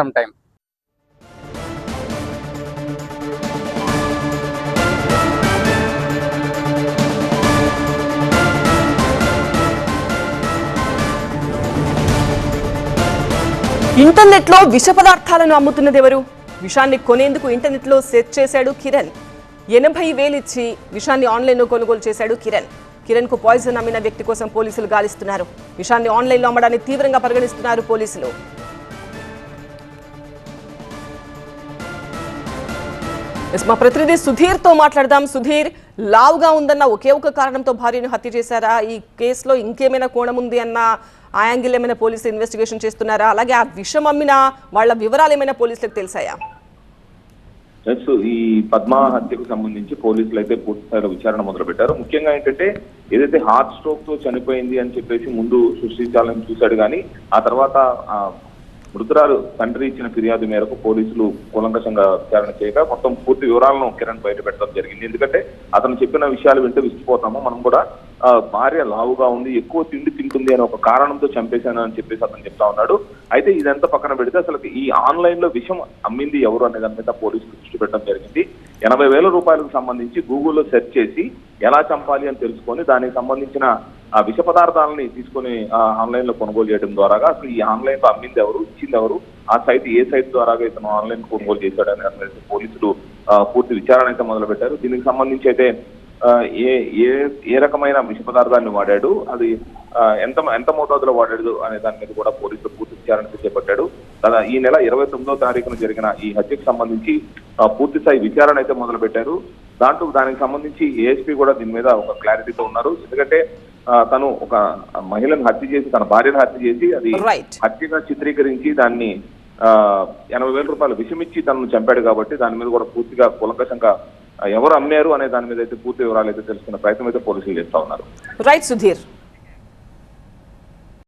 some time. Internet లో విష పదార్థాలను అమ్ముతున్నది ఎవరు? విషాన్ని కొనేందుకు ఇంటర్నెట్ లో సెర్చ్ చేశాడు కిరణ్. 80,000 ఇచ్చి విషాన్ని ఆన్లైన్ లో కొనుగోలు చేశాడు కిరణ్. కిరణ్ కు పాయిజన్ అమ్మిన వ్యక్తి కోసం పోలీసులు గాలిస్తున్నారు. విషాన్ని ఆన్లైన్ లో అమ్మడాన్ని తీవ్రంగా పరిగణిస్తున్నారు పోలీసులు. మా ప్రతినిధి సుధీర్ తో మాట్లాడదాం. సుధీర్, లావుగా ఉందన్న ఒకే ఒక కారణంతో భార్యను హత్య చేశారా? ఈ కేసులో ఇంకేమైనా కోణం ఉంది అన్న ఆ యాంగిల్ ఏమైనా పోలీసులు ఇన్వెస్టిగేషన్ చేస్తున్నారా? అలాగే ఆ విషం అమ్మిన వాళ్ళ వివరాలు ఏమైనా పోలీసులకు తెలిసాయా? ఈ పద్మ హత్యకు సంబంధించి పోలీసులు అయితే పూర్తి స్థాయిలో విచారణ మొదలు పెట్టారు. ముఖ్యంగా ఏంటంటే ఏదైతే హార్ట్ స్ట్రోక్ తో చనిపోయింది అని చెప్పేసి ముందు సృష్టించాలని చూశాడు, కానీ ఆ తర్వాత మృతురాలు తండ్రి ఇచ్చిన ఫిర్యాదు మేరకు పోలీసులు కూలంకషంగా విచారణ చేయగా మొత్తం పూర్తి వివరాలను కిరణ్ బయట పెట్టడం జరిగింది. ఎందుకంటే అతను చెప్పిన విషయాలు వింటే విసిపోతాము, మనం కూడా భార్య లావుగా ఉంది, ఎక్కువ తిండి తింటుంది అనే ఒక కారణంతో చంపేశాను అని చెప్పేసి అతను చెప్తా ఉన్నాడు. అయితే ఇదంతా పక్కన పెడితే అసలు ఈ ఆన్లైన్ లో విషం అమ్మింది ఎవరు అనే దాని మీద పోలీసులు దృష్టి పెట్టడం జరిగింది. 80,000 రూపాయలకు సంబంధించి గూగుల్లో సెర్చ్ చేసి ఎలా చంపాలి అని తెలుసుకొని దానికి సంబంధించిన ఆ విష పదార్థాలని తీసుకొని ఆన్లైన్ లో కొనుగోలు చేయడం ద్వారా అసలు ఈ ఆన్లైన్ లో అమ్మింది ఎవరు, ఇచ్చింది ఎవరు, ఆ సైట్ ఏ సైట్ ద్వారా ఇతను ఆన్లైన్ కొనుగోలు చేశాడని అనేది పోలీసులు పూర్తి విచారణ అయితే మొదలు పెట్టారు. దీనికి సంబంధించి అయితే ఏ రకమైన విష పదార్థాన్ని వాడాడు, అది ఎంత మోతాదులో వాడాడు అనే దాని మీద కూడా పోలీసులు పూర్తి విచారణ చేపట్టాడు. ఈ నెల 29వ తారీఖున జరిగిన ఈ హత్యకు సంబంధించి పూర్తి స్థాయి విచారణ అయితే మొదలు పెట్టారు. దానికి సంబంధించి ఏఎస్పీ కూడా దీని మీద ఒక క్లారిటీతో ఉన్నారు. ఎందుకంటే తను ఒక మహిళను హత్య చేసి, తన భార్యను హత్య చేసి అది హత్యగా చిత్రీకరించి దాన్ని 80,000 రూపాయలు విషమిచ్చి తనను చంపాడు కాబట్టి దాని మీద కూడా పూర్తిగా కూలంకషంగా ఎవరు అమ్మారు అనే దాని మీద అయితే పూర్తి వివరాలు అయితే తెలుసుకున్న ప్రయత్నం అయితే పోలీసులు చేస్తా ఉన్నారు. రైట్ సుధీర్.